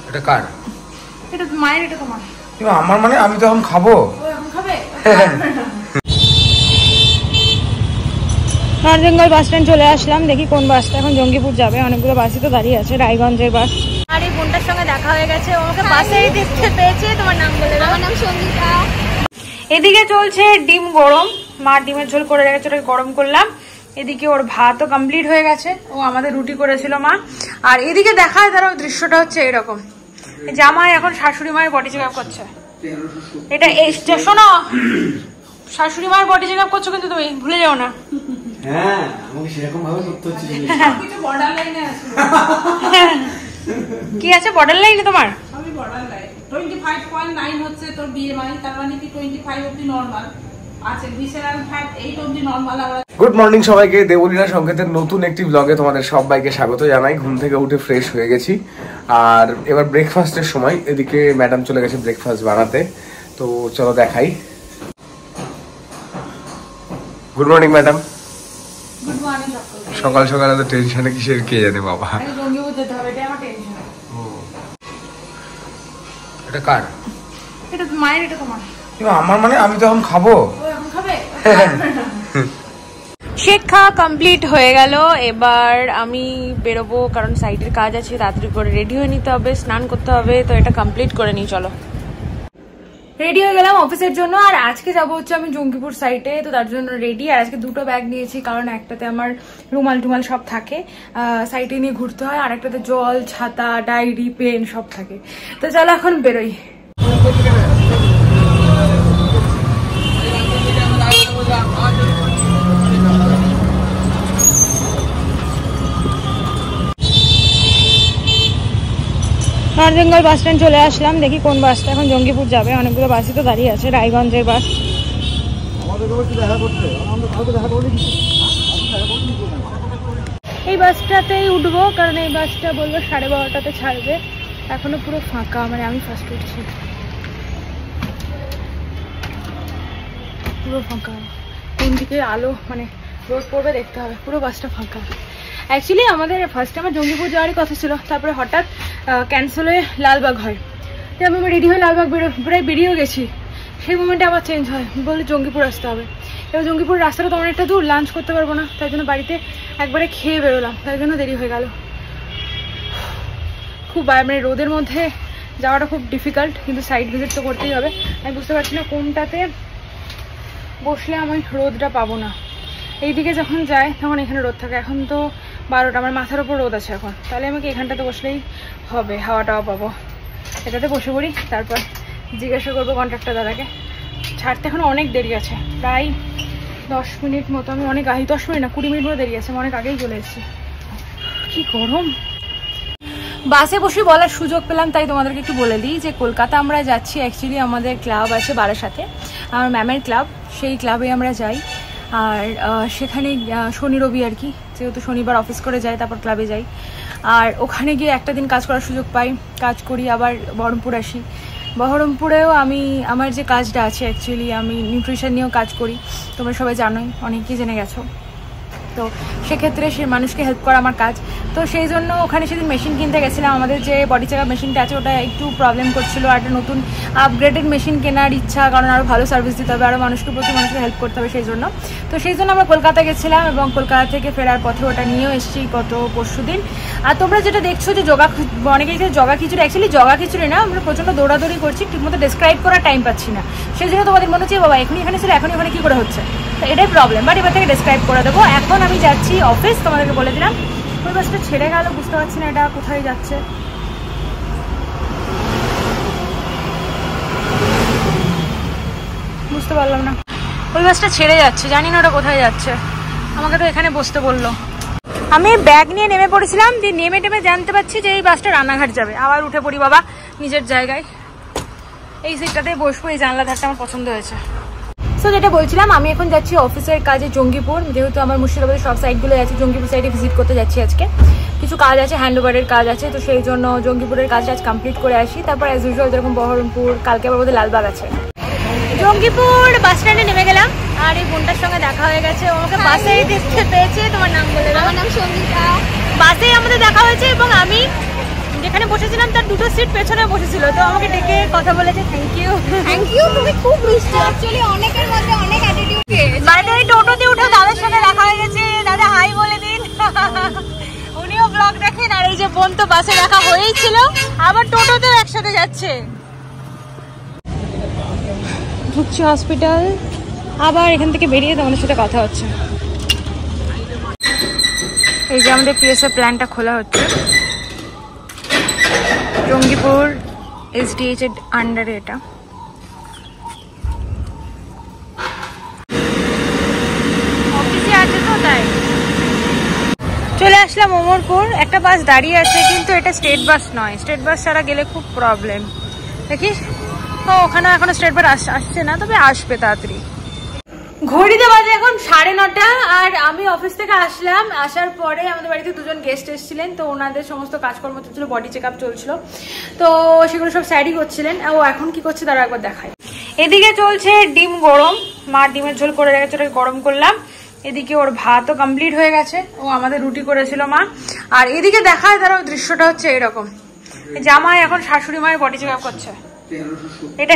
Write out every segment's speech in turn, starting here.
এটা কার? এটা মায়ের। এটা তোমার? আমার মানে আমি তো এখন খাবো। এখন খাবে? নরজঙ্গল বাস স্ট্যান্ড চলে আসলাম, দেখি কোন বাসটা এখন জঙ্গিপুর যাবে। অনেকগুলো বাসই তো দাঁড়িয়ে আছে, রায়গঞ্জের বাস। আর এই বোনটার সঙ্গে দেখা হয়ে গেছে, ওকে বাসেই দেখতে পেয়েছে। তোমার নাম বলে দাও। আমার নাম সঙ্গীতা। এদিকে চলছে ডিম গরম, মা ডিমের ঝোল করে রেখেছে, ওটাকে গরম করলাম। এদিকে ওর ভাতও কমপ্লিট হয়ে গেছে, ও আমাদের রুটি করেছিল মা। আর এদিকে দেখায় তারা দৃশ্যটা হচ্ছে এরকম, জামাই এখন শাশুড়ি মায়ের বডি চেক আপ করছে। এটা শোনো, শাশুড়ি মায়ের বডি চেক আপ করছো কিন্তু তুমি ভুলে যাও না। হ্যাঁ, আমাকে সেরকম ভাবে করতে হচ্ছে। কিছু বর্ডার লাইনে আছে। কি আছে বর্ডার লাইনে তোমার? আমি বর্ডার লাইন 25.9 হচ্ছে তোর বিএমআই, তার মানে কি 25 অবধি নরমাল আছে, ভিসেরাল ফ্যাট 8 অবধি নরমাল। গুড মর্নিং সবাইকে, দেবলীনা সংকেতের নতুন একটি ব্লগে তোমাদের সবাইকে স্বাগত জানাই। ঘুম থেকে উঠে ফ্রেশ হয়ে গেছি, আর এবার ব্রেকফাস্টের সময়। এদিকে ম্যাডাম চলে গেছে ব্রেকফাস্ট বানাতে, তো চলো দেখাই। Good morning madam. Good morning. সকাল সকাল এত টেনশনে কিসের কে জানে বাবা। জঙ্গিপুর যেতে হবে, এটা আমার টেনশন। এটা কার? এটা মায়ের। এটা তোমার? আমার মানে আমি তো এখন খাবো। এখন খাবে? শেক খাওয়া কমপ্লিট হয়ে গেল, এবার আমি বেরোবো, কারণ সাইডের কাজ আছে, তাড়াতাড়ি করে রেডি হয়ে নিতে হবে, স্নান করতে হবে, তো এটা কমপ্লিট করে নিই। চলো, রেডি হয়ে গেলাম অফিসের জন্য। আর আজকে যাবো হচ্ছে আমি জঙ্গিপুর সাইটে, তো তার জন্য রেডি। আর আজকে দুটো ব্যাগ নিয়েছি, কারণ একটাতে আমার রুমাল টুমাল সব থাকে, সাইটে নিয়ে ঘুরতে হয়, আর একটাতে জল, ছাতা, ডায়েরি, পেন সব থাকে। তো চলো এখন বেরোই। নরজঙ্গল বাস স্ট্যান্ড চলে আসলাম, দেখি কোন বাসটা এখন জঙ্গিপুর যাবে। অনেকগুলো বাসই তো দাঁড়িয়ে আছে, রায়গঞ্জের বাস। এই বাসটাতেই উঠবো, কারণ এই বাসটা বললো 12:30টাতে ছাড়বে। এখনো পুরো ফাঁকা, মানে আমি ফার্স্ট উঠছি, পুরো ফাঁকা। কোন দিকে আলো মানে রোদ পড়বে দেখতে হবে। পুরো বাসটা ফাঁকা। অ্যাকচুয়ালি আমাদের ফার্স্টে আমার জঙ্গিপুর যাওয়ারই কথা ছিল, তারপরে হঠাৎ ক্যান্সেল হয়ে লালবাগ হয়। তো আমি রেডি হয়ে লালবাগ প্রায় বেরিয়েও গেছি, সেই মোমেন্টে আবার চেঞ্জ হয়, বলে জঙ্গিপুর আসতে হবে। এবার জঙ্গিপুর রাস্তাটা তো অনেকটা দূর, লাঞ্চ করতে পারবো না, তাই জন্য বাড়িতে একবারে খেয়ে বেরোলাম, তাই জন্য দেরি হয়ে গেল। খুব মানে রোদের মধ্যে যাওয়াটা খুব ডিফিকাল্ট, কিন্তু সাইড ভিজিট তো করতেই হবে। আমি বুঝতে পারছি না কোনটাতে বসলে আমি রোদটা পাবো না। এইদিকে যখন যায় তখন এখানে রোদ থাকে, এখন তো 12টা, আমার মাথার ওপর রোদ আছে এখন, তাহলে আমাকে এখানটাতে বসলেই হবে, হাওয়া টাওয়া পাবো। এটাতে বসে পড়ি, তারপর জিজ্ঞাসা করবো কন্ট্রাক্টর দাদাকে। ছাড়তে এখন অনেক দেরি আছে, প্রায় 10 মিনিট মতো। আমি অনেক আগে, 10 মিনিট না 20 মিনিট মতো দেরি আছে, আমি অনেক আগেই চলে এসেছি। কি গরম। বাসে বসে বলার সুযোগ পেলাম, তাই তোমাদেরকে একটু বলে দিই যে কলকাতা আমরা যাচ্ছি। অ্যাকচুয়ালি আমাদের ক্লাব আছে বারাসাতে, আমার ম্যামের ক্লাব, সেই ক্লাবে আমরা যাই। আর সেখানে শনি রবি আর কি, যেহেতু শনিবার অফিস করে যাই, তারপর ক্লাবে যাই। আর ওখানে গিয়ে একটা দিন কাজ করার সুযোগ পাই, কাজ করি, আবার বহরমপুর আসি। বহরমপুরেও আমি আমার যে কাজটা আছে, অ্যাকচুয়ালি আমি নিউট্রিশন নিয়েও কাজ করি, তোমরা সবাই জানোই, অনেকেই জেনে গেছো। তো সেক্ষেত্রে সে মানুষকে হেল্প করা আমার কাজ। তো সেই জন্য ওখানে সেদিন মেশিন কিনতে গেছিলাম। আমাদের যে বডি চেক আপ মেশিনটা আছে ওটা একটু প্রবলেম করছিল, আর একটা নতুন আপগ্রেডেড মেশিন কেনার ইচ্ছা, কারণ আরও ভালো সার্ভিস দিতে হবে, আরও প্রচুর মানুষকে হেল্প করতে হবে, সেই জন্য। তো সেই জন্য আমরা কলকাতা গেছিলাম, এবং কলকাতা থেকে ফেরার পথে ওটা নিয়েও এসেছি গত পরশু দিন। আর তোমরা যেটা দেখছো যে অনেকেই যে জগা খিচুড়ি, অ্যাকচুয়ালি জগা খিচুড়ি না, আমরা প্রচণ্ড দৌড়াদৌড়ি করছি, ঠিকমতো ডেসক্রাইব করার টাইম পাচ্ছি না। সেই জন্য তোমাদের মনে হচ্ছে বাবা এখনই এখানে ছিল, এখনই ওখানে কী করে হচ্ছে, তো এটাই প্রবলেম। বাট এবার থেকে ডেসক্রাইব করে দেবো। এখন আমি যাচ্ছি অফিস, তোমাদেরকে বলে দিলাম। ওই বাসটা ছেড়ে গেল, বুঝতে পারছি না এটা কোথায় যাচ্ছে। বুঝতে পারলাম না, ওই বাসটা ছেড়ে যাচ্ছে, জানি না ওটা কোথায় যাচ্ছে। আমাকে তো এখানে বসতে বললো। আমি ব্যাগ নিয়ে নেমে পড়েছিলাম, দিয়ে নেমে টেমে জানতে পারছি যে এই বাসটা রানাঘাট যাবে। আবার উঠে পড়ি বাবা নিজের জায়গায়, এই সিটটাতে বসবো, এই জানলা ধারটা আমার পছন্দ হয়েছে। সো যেটা বলছিলাম, আমি এখন যাচ্ছি অফিসের কাজে জঙ্গিপুর, যেহেতু আমার মুর্শিদাবাদের সব সাইটগুলো আছে, জঙ্গিপুর সাইডে ভিজিট করতে যাচ্ছি আজকে। কিছু কাজ আছে, হ্যান্ডওভারের কাজ আছে, তো সেই জন্য জঙ্গিপুরের কাজটা আজ কমপ্লিট করে আসি। তারপর অ্যাজ ইউজুয়াল যেরকম বহরমপুর, কালকে আবার বোধহয় লালবাগ আছে। জঙ্গিপুর বাস স্ট্যান্ডে নেমে গেলাম, আর এই বোনটার সঙ্গে দেখা হয়ে গেছে, আমাকে বাসেই দেখতে পেয়েছে। তোমার নাম বলে দাও। আমার নাম সঙ্গীতা। বাসেই আমাদের দেখা হয়েছে, এবং আমি যেখানে বসেছিলাম তার দুটো সিট পেছনে বসেছিল, তো আমাকে ডেকে কথা বলেছে থ্যাংক ইউ। থ্যাংক ইউ, তুমি খুব মিষ্টি। অ্যাকচুয়ালি অনেকের মধ্যে অনেক অ্যাটিটিউড। বাইরে এই টোটোতে উঠে দাদার সাথে দেখা হয়ে গেছে, দাদা হাই বলে দিন। উনিও ব্লগ দেখেন, আর এই যে বোন তো বাসে দেখা হয়েই ছিল, আবার টোটোতেও একসাথে যাচ্ছে। ঢুকছি হসপিটাল, আবার এখান থেকে বেরিয়ে তোমাদের সাথে কথা হচ্ছে। এই যে আমাদের পিএসএ প্ল্যানটা খোলা হচ্ছে জঙ্গিপুর এসডিএইচ এর আন্ডারে। এটা অফিসে আছে তো তাই চলে আসলাম ওমরপুর। একটা বাস দাঁড়িয়ে আছে, কিন্তু এটা স্টেট বাস নয়, স্টেট বাস ছাড়া গেলে খুব প্রবলেম। দেখিস তো ওখানে এখনো স্টেট বাস আসছে না, তবে আসবে তাড়াতাড়ি। ঘড়িতে বাজে এখন 9:30, আর আমি অফিস থেকে আসলাম। আসার পরে আমাদের বাড়িতে দুজন গেস্ট এসেছিলেন, তো ওনাদের সমস্ত কাজকর্ম চলছিল, বডি চেক আপ চলছিল, তো সেগুলো সব স্যারই করছিলেন। ও এখন কি করছে তারা একবার দেখায়। এদিকে চলছে ডিম গরম, মা ডিমের ঝোল করে রেখেছে, ওটাকে গরম করলাম। এদিকে ওর ভাতও কমপ্লিট হয়ে গেছে, ও আমাদের রুটি করেছিল মা। আর এদিকে দেখায় তারা দৃশ্যটা হচ্ছে এরকম, জামাই এখন শাশুড়ি মায়ের বডি চেক আপ করছে। এটা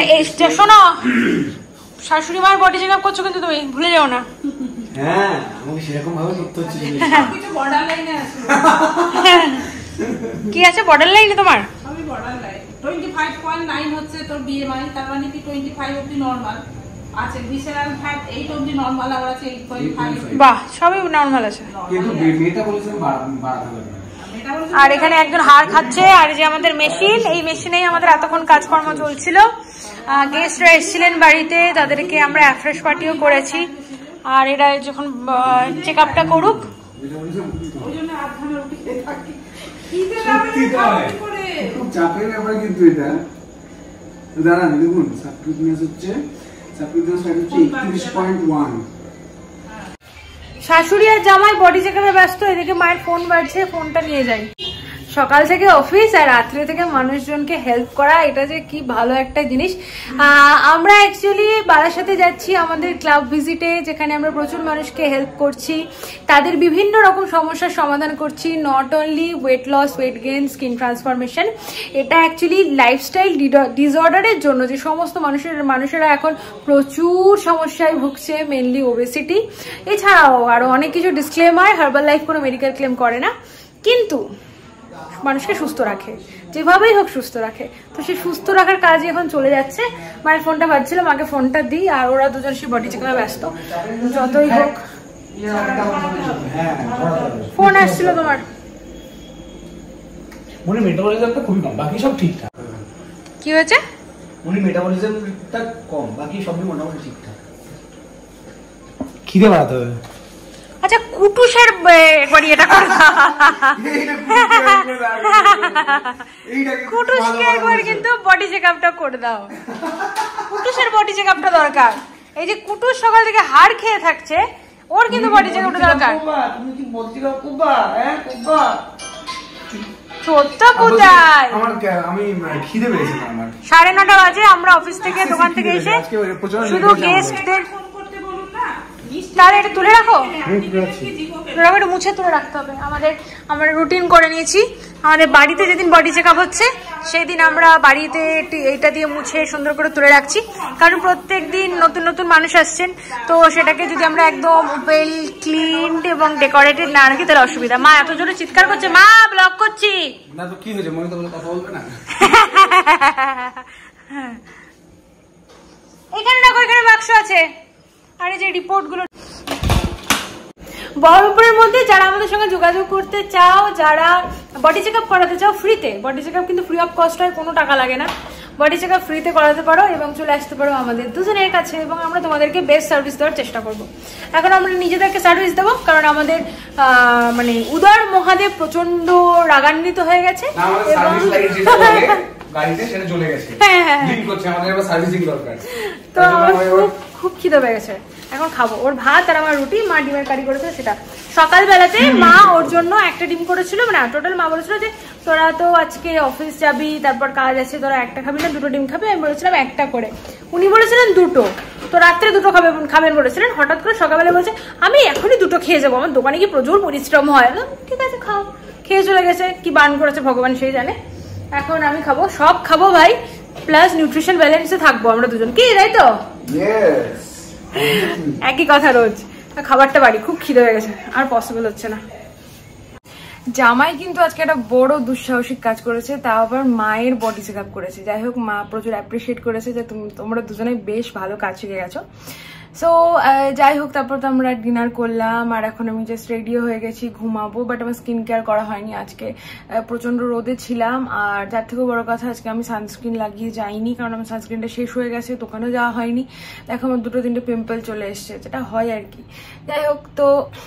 শোনো, শাশুড়ি মায়ের বডি চেক আপ করছো কিন্তু তুমি ভুলে যাও না। হ্যাঁ, আমাকে সেরকম ভাবে করতে হচ্ছে। কিছু বর্ডার লাইনে আছে। কি আছে বর্ডার লাইনে তোমার? আমি বর্ডার লাইন 25.9 হচ্ছে তোর বিএমআই, তার মানে কি 25 অবধি নরমাল আছে। ভিসেরাল ফ্যাট 8 অবধি নরমাল, আবার আছে 8.5। বাহ, সবই নরমাল আছে। কিন্তু মেয়েটা বলেছেন বাড়াতে হবে। আর এখানে একজন হাড় খাচ্ছে, আর যে আমাদের মেশিন, এই মেশিনেই আমাদের এতক্ষণ কাজকর্ম চলছিল। গেস্টরা এসেছিলেন বাড়িতে, তাদেরকে আমরা অ্যাফ্রেশ পার্টিও করেছি। আর এরা যখন চেক আপটা করুক, খুব চাপের ব্যাপার কিন্তু এটা। দাঁড়ান দেখুন, সাবক্রিপশন হচ্ছে 31.1। শাশুড়ি আর জামাই বডি চেকআপে ব্যস্ত, এদিকে মায়ের ফোন বাজছে, ফোনটা নিয়ে যাই। সকাল থেকে অফিস আর রাত্রে থেকে মানুষজনকে হেল্প করা, এটা যে কি ভালো একটা জিনিস। আমরা অ্যাকচুয়ালি বারাসাতে যাচ্ছি আমাদের ক্লাব ভিজিটে, যেখানে আমরা প্রচুর মানুষকে হেল্প করছি, তাদের বিভিন্ন রকম সমস্যার সমাধান করছি। Not only weight loss, weight gain, skin transformation, এটা অ্যাকচুয়ালি লাইফস্টাইল ডিসঅর্ডারের জন্য যে সমস্ত মানুষেরা এখন প্রচুর সমস্যায় ভুগছে, মেনলি ওবেসিটি। এছাড়াও আরো অনেক কিছু। ডিসক্লেমার, হার্বাল লাইফ কোনো মেডিকেল ক্লেম করে না, কিন্তু মানুষকে সুস্থ রাখে, যেভাবেই হোক সুস্থ রাখে। তো সেই সুস্থ রাখার কাজে এখন চলে যাচ্ছে। মায়ের ফোনটা বাজছিল, মাকে ফোনটা দিই, আর ওরা দুজন সেই বডি চেকআপে ব্যস্ত। যতই হোক, ফোন আসছিল তোমার? মনে মেটাবলিজমটা খুবই কম, বাকি সব ঠিকঠাক। কি হয়েছে? মনে মেটাবলিজমটা কম, বাকি সবই মোটামুটি ঠিকঠাক। খিদে বাড়াতে হবে। আচ্ছা, কুটুসের একবার এটা কর, কুটুসকে একবার কিন্তু বডি চেকআপটা করে দাও। কুটুসের বডি চেকআপটা দরকার। এই যে কুটুস সকাল থেকে হাড় খেয়ে থাকছে, ওর কিন্তু বডি চেকআপটা দরকার। তুমি কি বডি চেকআপ করবা? হ্যাঁ করবা। ছোট্ট কোথায়? আমি খিদে পেয়েছে আমার। 9:30 বাজে, আমরা অফিস থেকে দোকান থেকে এসে শুধু গেস্টদের তাহলে এটা তুলে রাখো, একটু মুছে তুলে রাখতে হবে। আমরা রুটিন করে নিয়েছি, আমাদের বাড়িতে যেদিন বডি চেকআপ হচ্ছে সেদিন আমরা বাড়িতে এটা দিয়ে মুছে সুন্দর করে তুলে রাখছি, কারণ প্রত্যেক দিন নতুন নতুন মানুষ আসছেন, তো সেটাকে যদি আমরা একদম ওয়েল ক্লিনড এবং ডেকোরেটেড না রাখি তাহলে অসুবিধা। মা এত জোরে চিৎকার করছে, মা ব্লগ করছি না তো কি হয়েছে, মনে তো কথা বলবে না। এখানে দেখো, এখানে বাক্স আছে, আর এই যে রিপোর্ট গুলো। বহরমপুরের মধ্যে যারা আমাদের সঙ্গে যোগাযোগ করতে চাও, যারা বডি চেকআপ করাতে চাও ফ্রিতে, বডি চেকআপ কিন্তু ফ্রি অফ কস্ট হয়, কোনো টাকা লাগে না। বডি চেকআপ ফ্রিতে করাতে পারো এবং চলে আসতে পারো আমাদের দুজনের কাছে, এবং আমরা তোমাদেরকে বেস্ট সার্ভিস দেওয়ার চেষ্টা করবো। এখন আমরা নিজেদেরকে সার্ভিস দেবো, কারণ আমাদের মানে উদর মহাদেব প্রচন্ড রাগান্বিত হয়ে গেছে। তো খুব খিদে পেয়ে গেছে, এখন খাবো। ওর ভাত আর আমার রুটি, মা ডিমের কারি করেছে সেটা। সকালবেলাতে মা ওর জন্য একটা ডিম করেছিল, মানে টোটাল মা বলেছিল যে তোরা তো আজকে অফিস যাবি, তারপর কাজ আছে, তোরা একটা খাবি না, দুটো ডিম খাবি। আমি বলেছিলাম একটা করে, উনি বলেছিলেন দুটো, তো রাত্রে দুটো খাবেন বলেছিলেন। হঠাৎ করে সকালবেলা বলছে আমি এখনই দুটো খেয়ে যাবো, আমার দোকানে কি প্রচুর পরিশ্রম হয়। ঠিক আছে খাও, খেয়ে চলে গেছে। কি বান করেছে ভগবান সেই জানে। এখন আমি খাবো, সব খাবো ভাই, প্লাস নিউট্রিশন ব্যালেন্সে থাকবো আমরা দুজন, কি তাই তো? একই কথা রোজ। খাবারটা বাড়ি, খুব খিদে হয়ে গেছে, আর পসিবল হচ্ছে না। জামাই কিন্তু আজকে একটা বড় দুঃসাহসিক কাজ করেছে, তাও আবার মায়ের বডি চেক আপ করেছে। যাই হোক, মা প্রচুর অ্যাপ্রিসিয়েট করেছে যে তোমরা দুজনে বেশ ভালো কাজ শিখে গেছো। সো যাই হোক, তারপর তো আমরা ডিনার করলাম, আর এখন আমি জাস্ট রেডিও হয়ে গেছি, ঘুমাবো। বাট আমার স্কিন কেয়ার করা হয়নি আজকে, প্রচন্ড রোদে ছিলাম। আর যার থেকেও বড় কথা, আজকে আমি সানস্ক্রিন লাগিয়ে যাইনি, কারণ আমার সানস্ক্রিনটা শেষ হয়ে গেছে, দোকানেও যাওয়া হয়নি। দেখো আমার 2-3 পিম্পল চলে এসছে, যেটা হয় আর কি। যাই হোক, তো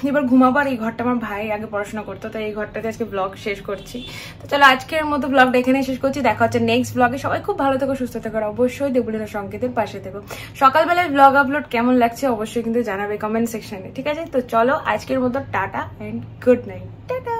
এবার ঘুমাবো। আর এই ঘরটা আমার ভাই আগে পড়াশোনা করতো, তাই এই ঘরটাতে আজকে ব্লগ শেষ করছি। তো চলো, আজকের মতো ব্লগটা এখানে শেষ করছি। দেখা হচ্ছে নেক্সট ব্লগে। সবাই খুব ভালো থেকো, সুস্থ থেকো, অবশ্যই দেবলীনা সংকেতের পাশে থেকো। সকালবেলায় ব্লগ আপলোড কেমন লাগছে অবশ্যই কিন্তু জানাবে কমেন্ট সেকশনে, ঠিক আছে? তো চলো, আজকের মতো tata and good night. Tata.